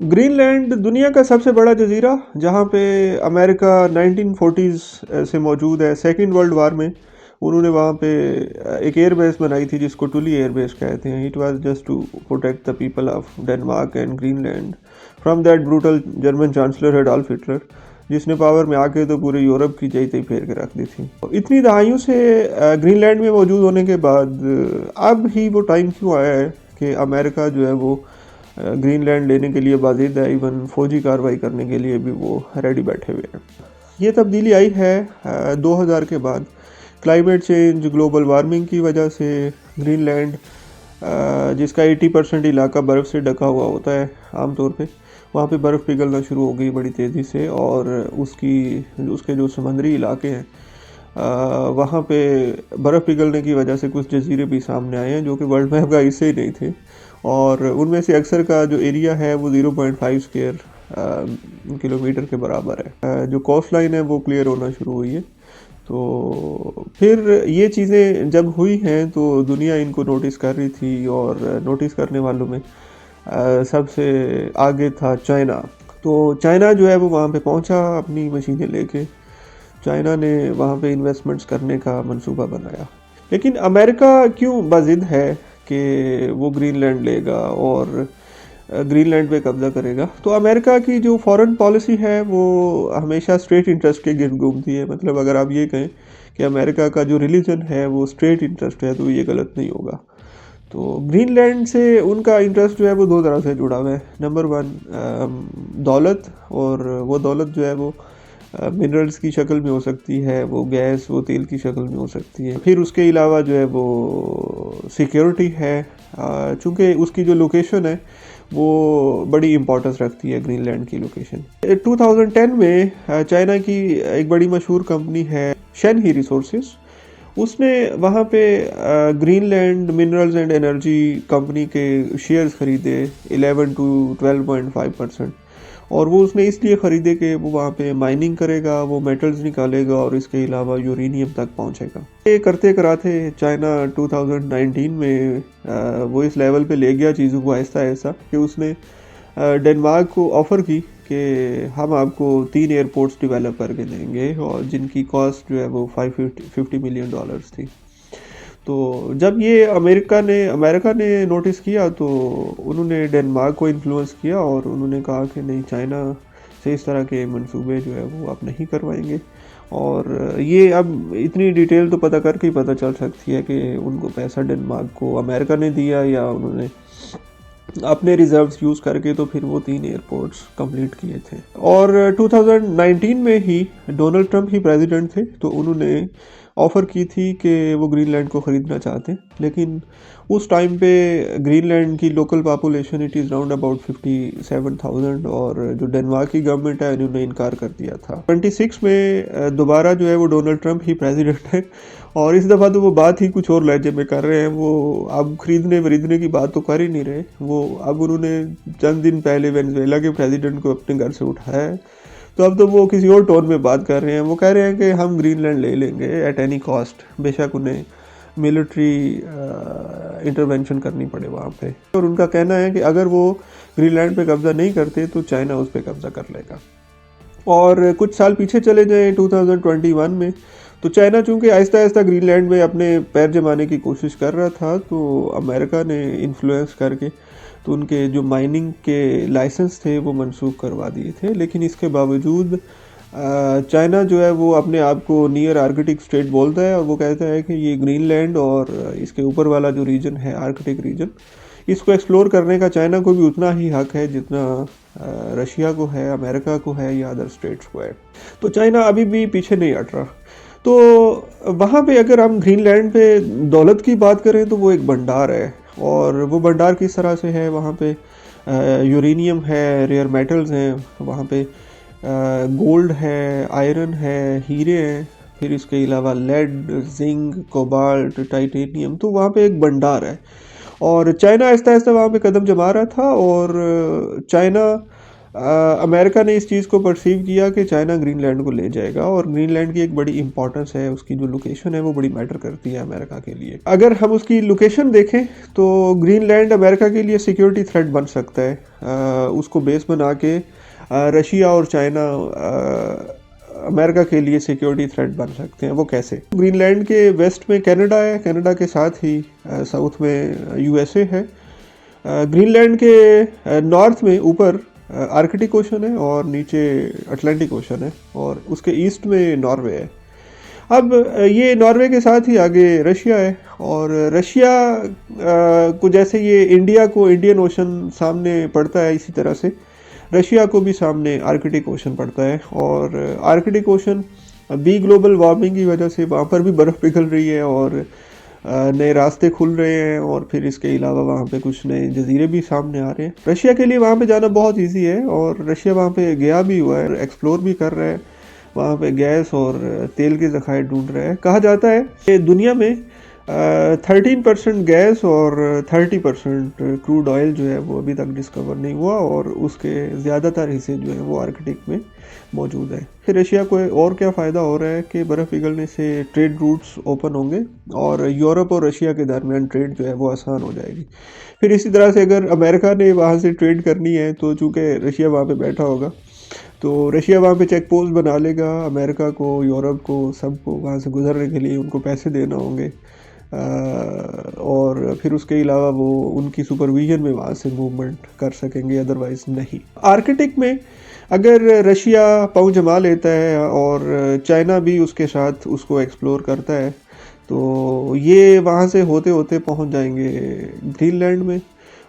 Greenland दुनिया का सबसे बड़ा जजीरा जहाँ पे अमेरिका 1940s से मौजूद है। सेकेंड वर्ल्ड वार में उन्होंने वहाँ पे एक एयर बेस बनाई थी जिसको टुली एयर बेस कहते हैं। It was just to protect the people of Denmark and Greenland from that brutal German chancellor Adolf Hitler, जिसने पावर में आके तो पूरे यूरोप की जई तई फेर के रख दी थी। तो इतनी दहाइयों से ग्रीनलैंड में मौजूद होने के बाद अब ही वो टाइम क्यों आया है कि अमेरिका जो है वो ग्रीनलैंड लेने के लिए बाजिद है। इवन फौजी कार्रवाई करने के लिए भी वो रेडी बैठे हुए हैं। ये तब्दीली आई है 2000 के बाद। क्लाइमेट चेंज, ग्लोबल वार्मिंग की वजह से ग्रीनलैंड, जिसका 80% इलाका बर्फ़ से ढका हुआ होता है आमतौर पे, वहाँ पे बर्फ़ पिघलना शुरू हो गई बड़ी तेज़ी से। और उसके जो समुद्री इलाके हैं वहाँ पे बर्फ़ पिघलने की वजह से कुछ जजीरे भी सामने आए हैं जो कि वर्ल्ड मैप का हिस्से ही नहीं थे। और उनमें से अक्सर का जो एरिया है वो 0.5 स्क्वायर किलोमीटर के बराबर है। जो कोस्ट लाइन है वो क्लियर होना शुरू हुई है। तो फिर ये चीज़ें जब हुई हैं तो दुनिया इनको नोटिस कर रही थी, और नोटिस करने वालों में सबसे आगे था चाइना। तो चाइना जो है वो वहाँ पे पहुँचा अपनी मशीनें लेके। चाइना ने वहाँ पे इन्वेस्टमेंट्स करने का मंसूबा बनाया। लेकिन अमेरिका क्यों बाजिद है कि वो ग्रीनलैंड लेगा और ग्रीनलैंड पे कब्जा करेगा? तो अमेरिका की जो फॉरेन पॉलिसी है वो हमेशा स्ट्रेट इंटरेस्ट के गिर्द घूमती है। मतलब अगर आप ये कहें कि अमेरिका का जो रिलीजन है वो स्ट्रेट इंटरेस्ट है तो ये गलत नहीं होगा। तो ग्रीनलैंड से उनका इंटरेस्ट जो है वो दो तरह से जुड़ा हुआ है। नंबर वन, दौलत। और वो दौलत जो है वो मिनरल्स की शक्ल में हो सकती है, वो गैस, वो तेल की शक्ल में हो सकती है। फिर उसके अलावा जो है वो सिक्योरिटी है, चूँकि उसकी जो लोकेशन है वो बड़ी इंपॉर्टेंस रखती है ग्रीनलैंड की लोकेशन। 2010 में चाइना की एक बड़ी मशहूर कंपनी है शेनही रिसोर्सेज, उसने वहाँ पे Greenland minerals and energy company के शेयर्स खरीदे 11 to 12.5%। और वो उसने इसलिए ख़रीदे कि वो वहाँ पे माइनिंग करेगा, वो मेटल्स निकालेगा और इसके अलावा यूरेनियम तक पहुँचेगा। ये करते कराते चाइना 2019 में वो इस लेवल पे ले गया चीज़ों को आहिस्ता आहिस्ता कि उसने डेनमार्क को ऑफ़र की कि हम आपको 3 एयरपोर्ट्स डेवलप करके देंगे, और जिनकी कॉस्ट जो है वो $550 मिलियन थी। तो जब ये अमेरिका ने नोटिस किया तो उन्होंने डेनमार्क को इन्फ्लुएंस किया और उन्होंने कहा कि नहीं, चाइना से इस तरह के मंसूबे जो है वो आप नहीं करवाएंगे। और ये अब इतनी डिटेल तो पता करके ही पता चल सकती है कि उनको पैसा डेनमार्क को अमेरिका ने दिया या उन्होंने अपने रिजर्व्स यूज़ करके तो फिर वो 3 एयरपोर्ट्स कंप्लीट किए थे। और 2019 में ही डोनाल्ड ट्रंप ही प्रेसिडेंट थे तो उन्होंने ऑफ़र की थी कि वो ग्रीनलैंड को ख़रीदना चाहते हैं। लेकिन उस टाइम पे ग्रीनलैंड की local population it is round about 57,000, और जो डेनमार्क की गवर्नमेंट है उन्होंने इनकार कर दिया था। 26 में दोबारा जो है वो डोनाल्ड ट्रंप ही प्रेसिडेंट है, और इस दफ़ा तो वो बात ही कुछ और लहजे में कर रहे हैं। वो अब खरीदने की बात तो कर ही नहीं रहे। वो अब उन्होंने चंद दिन पहले वेनेजुएला के प्रेसिडेंट को अपने घर से उठाया है, तो अब तो वो किसी और टोन में बात कर रहे हैं। वो कह रहे हैं कि हम ग्रीनलैंड ले लेंगे एट एनी कॉस्ट, बेशक उन्हें मिलिट्री इंटरवेंशन करनी पड़े वहाँ पे। और उनका कहना है कि अगर वो ग्रीनलैंड पे कब्ज़ा नहीं करते तो चाइना उस पर कब्ज़ा कर लेगा। और कुछ साल पीछे चले जाएं 2021 में, तो चाइना चूँकि आहिस्ता आहिस्ता ग्रीनलैंड में अपने पैर जमाने की कोशिश कर रहा था, तो अमेरिका ने इन्फ्लुएंस करके तो उनके जो माइनिंग के लाइसेंस थे वो मनसूख करवा दिए थे। लेकिन इसके बावजूद चाइना जो है वो अपने आप को नियर आर्कटिक स्टेट बोलता है, और वो कहता है कि ये ग्रीनलैंड और इसके ऊपर वाला जो रीजन है आर्कटिक रीजन, इसको एक्सप्लोर करने का चाइना को भी उतना ही हक है जितना रशिया को है, अमेरिका को है या अदर स्टेट्स को है। तो चाइना अभी भी पीछे नहीं हट रहा। तो वहाँ पे अगर हम ग्रीनलैंड पे दौलत की बात करें तो वो एक भंडार है, और वो भंडार किस तरह से है, वहाँ पे यूरेनियम है, रेयर मेटल्स हैं, वहाँ पे गोल्ड है, आयरन है, हीरे हैं, फिर इसके अलावा लेड, जिंक, कोबाल्ट, टाइटेनियम। तो वहाँ पे एक भंडार है, और चाइना आहिस्ता आहिस्ता वहाँ पे कदम जमा रहा था। और चाइना अमेरिका ने इस चीज़ को परसीव किया कि चाइना ग्रीनलैंड को ले जाएगा, और ग्रीनलैंड की एक बड़ी इंपॉर्टेंस है, उसकी जो लोकेशन है वो बड़ी मैटर करती है अमेरिका के लिए। अगर हम उसकी लोकेशन देखें तो ग्रीनलैंड अमेरिका के लिए सिक्योरिटी थ्रेट बन सकता है। उसको बेस बना के रशिया और चाइना अमेरिका के लिए सिक्योरिटी थ्रेट बन सकते हैं। वो कैसे? ग्रीनलैंड के वेस्ट में कनाडा है, कनाडा के साथ ही साउथ में यूएसए है। ग्रीनलैंड के नॉर्थ में ऊपर आर्कटिक ओशन है और नीचे अटलांटिक ओशन है, और उसके ईस्ट में नॉर्वे है। अब ये नॉर्वे के साथ ही आगे रशिया है, और रशिया को जैसे ये इंडिया को इंडियन ओशन सामने पड़ता है, इसी तरह से रशिया को भी सामने आर्कटिक ओशन पड़ता है। और आर्कटिक ओशन भी ग्लोबल वार्मिंग की वजह से वहाँ पर भी बर्फ़ पिघल रही है और नए रास्ते खुल रहे हैं, और फिर इसके अलावा वहाँ पे कुछ नए जजीरे भी सामने आ रहे हैं। रशिया के लिए वहाँ पे जाना बहुत इजी है, और रशिया वहाँ पे गया भी हुआ है, एक्सप्लोर भी कर रहा है, वहाँ पे गैस और तेल के ज़खायर ढूंढ रहा है। कहा जाता है कि दुनिया में 13% गैस और 30% क्रूड ऑयल जो है वो अभी तक डिस्कवर नहीं हुआ, और उसके ज़्यादातर हिस्से जो है वो आर्कटिक में मौजूद है। फिर रशिया को और क्या फ़ायदा हो रहा है कि बर्फ़ पिघलने से ट्रेड रूट्स ओपन होंगे, और यूरोप और रशिया के दरमियान ट्रेड जो है वो आसान हो जाएगी। फिर इसी तरह से अगर अमेरिका ने वहाँ से ट्रेड करनी है, तो चूँकि रशिया वहाँ पे बैठा होगा, तो रशिया वहाँ पे चेक पोस्ट बना लेगा। अमेरिका को, यूरोप को, सबको वहाँ से गुजरने के लिए उनको पैसे देना होंगे, और फिर उसके अलावा वो उनकी सुपरविजन में वहाँ से मूवमेंट कर सकेंगे, अदरवाइज़ नहीं। आर्कटिक में अगर रशिया पाँव जमा लेता है और चाइना भी उसके साथ उसको एक्सप्लोर करता है, तो ये वहाँ से होते होते पहुँच जाएंगे ग्रीनलैंड में,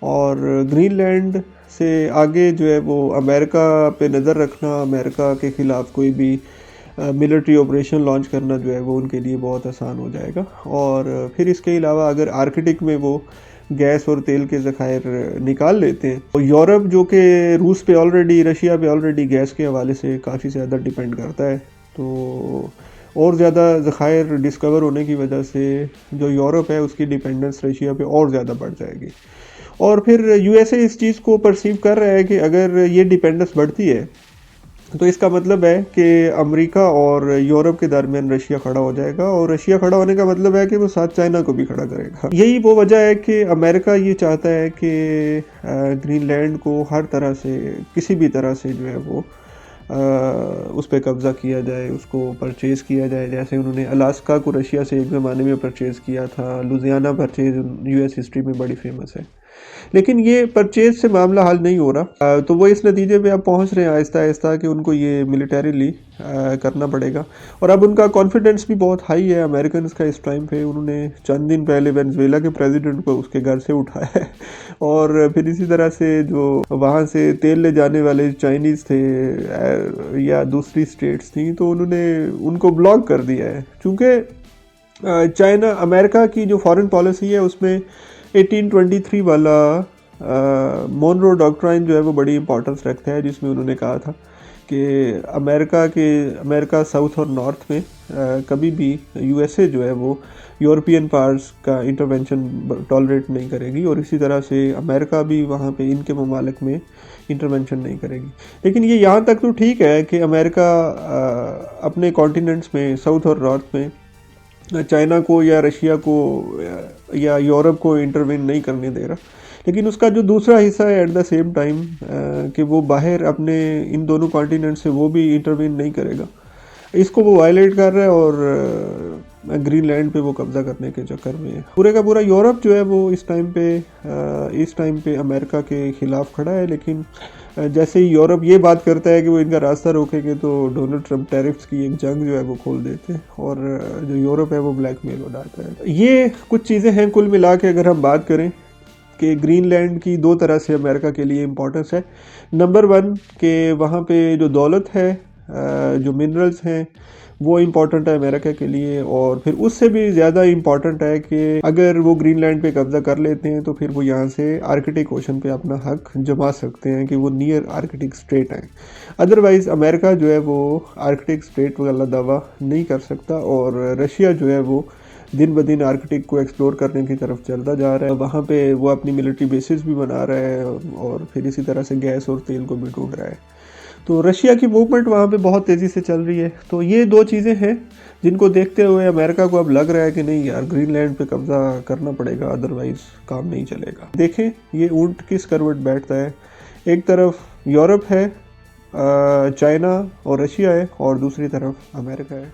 और ग्रीनलैंड से आगे जो है वो अमेरिका पे नज़र रखना, अमेरिका के ख़िलाफ़ कोई भी मिलिट्री ऑपरेशन लॉन्च करना जो है वो उनके लिए बहुत आसान हो जाएगा। और फिर इसके अलावा अगर आर्कटिक में वो गैस और तेल के ज़खायर निकाल लेते हैं, तो यूरोप जो कि रूस पे ऑलरेडी, रशिया पे ऑलरेडी गैस के हवाले से काफ़ी ज़्यादा डिपेंड करता है, तो और ज़्यादा ज़खायर डिस्कवर होने की वजह से जो यूरोप है उसकी डिपेंडेंस रशिया पे और ज़्यादा बढ़ जाएगी। और फिर यूएसए इस चीज़ को परसीव कर रहा है कि अगर ये डिपेंडेंस बढ़ती है तो इसका मतलब है कि अमेरिका और यूरोप के दरमियान रशिया खड़ा हो जाएगा, और रशिया खड़ा होने का मतलब है कि वो साथ चाइना को भी खड़ा करेगा। यही वो वजह है कि अमेरिका ये चाहता है कि ग्रीनलैंड को हर तरह से, किसी भी तरह से जो है वो उस पर कब्ज़ा किया जाए, उसको परचेज़ किया जाए। जैसे उन्होंने अलास्का को रशिया से एक ज़माने में परचेज़ किया था, लुजियाना परचेज़ यूएस हिस्ट्री में बड़ी फेमस है, लेकिन ये परचेज से मामला हल नहीं हो रहा। तो वो इस नतीजे पे अब पहुंच रहे हैं आहिस्ता आहिस्ता कि उनको ये मिलिटरीली करना पड़ेगा, और अब उनका कॉन्फिडेंस भी बहुत हाई है अमेरिकन का इस टाइम पे। उन्होंने चंद दिन पहले वेनेजुएला के प्रेसिडेंट को उसके घर से उठाया है, और फिर इसी तरह से जो वहाँ से तेल ले जाने वाले चाइनीज़ थे या दूसरी स्टेट्स थी, तो उन्होंने उनको ब्लॉक कर दिया है। चूँकि चाइना, अमेरिका की जो फॉरेन पॉलिसी है उसमें 1823 वाला मोनरो डॉक्ट्राइन जो है वो बड़ी इंपॉर्टेंस रखता है, जिसमें उन्होंने कहा था कि अमेरिका साउथ और नॉर्थ में कभी भी यूएसए जो है वो यूरोपियन पावर्स का इंटरवेंशन टॉलरेट नहीं करेगी, और इसी तरह से अमेरिका भी वहाँ पे इनके ममालिक में इंटरवेंशन नहीं करेगी। लेकिन ये यहाँ तक तो ठीक है कि अमेरिका अपने कॉन्टिनेंट्स में, साउथ और नॉर्थ में, चाइना को या रशिया को या यूरोप को इंटरवेन नहीं करने दे रहा, लेकिन उसका जो दूसरा हिस्सा है एट द सेम टाइम कि वो बाहर अपने इन दोनों कॉन्टिनेंट से वो भी इंटरवेन नहीं करेगा, इसको वो वायलेट कर रहा है, और ग्रीनलैंड पे वो कब्ज़ा करने के चक्कर में पूरे का पूरा यूरोप जो है वो इस टाइम पे अमेरिका के ख़िलाफ़ खड़ा है। लेकिन जैसे ही यूरोप ये बात करता है कि वो इनका रास्ता रोकेंगे, तो डोनाल्ड ट्रंप टैरिफ्स की एक जंग जो है वो खोल देते हैं, और जो यूरोप है वो ब्लैकमेल हो जाता है। ये कुछ चीज़ें हैं कुल मिला के। अगर हम बात करें कि ग्रीनलैंड की दो तरह से अमेरिका के लिए इम्पोर्टेंस है। नंबर 1 कि वहाँ पे जो दौलत है, जो मिनरल्स हैं, वो इम्पॉर्टेंट है अमेरिका के लिए, और फिर उससे भी ज़्यादा इम्पॉर्टेंट है कि अगर वो ग्रीनलैंड पे कब्ज़ा कर लेते हैं तो फिर वो यहाँ से आर्कटिक ओशन पे अपना हक जमा सकते हैं कि वो नियर आर्कटिक स्टेट हैं। अदरवाइज़ अमेरिका जो है वो आर्कटिक स्टेट वाला दावा नहीं कर सकता, और रशिया जो है वो दिन ब दिन आर्कटिक को एक्सप्लोर करने की तरफ चलता जा रहा है। वहाँ पे वो अपनी मिलिट्री बेसिस भी बना रहा है और फिर इसी तरह से गैस और तेल को भी ढूंढ रहा है। तो रशिया की मूवमेंट वहाँ पे बहुत तेज़ी से चल रही है। तो ये दो चीज़ें हैं जिनको देखते हुए अमेरिका को अब लग रहा है कि नहीं यार, ग्रीनलैंड पे कब्जा करना पड़ेगा, अदरवाइज काम नहीं चलेगा। देखें ये ऊंट किस करवट बैठता है। एक तरफ यूरोप है, चाइना और रशिया है, और दूसरी तरफ अमेरिका है।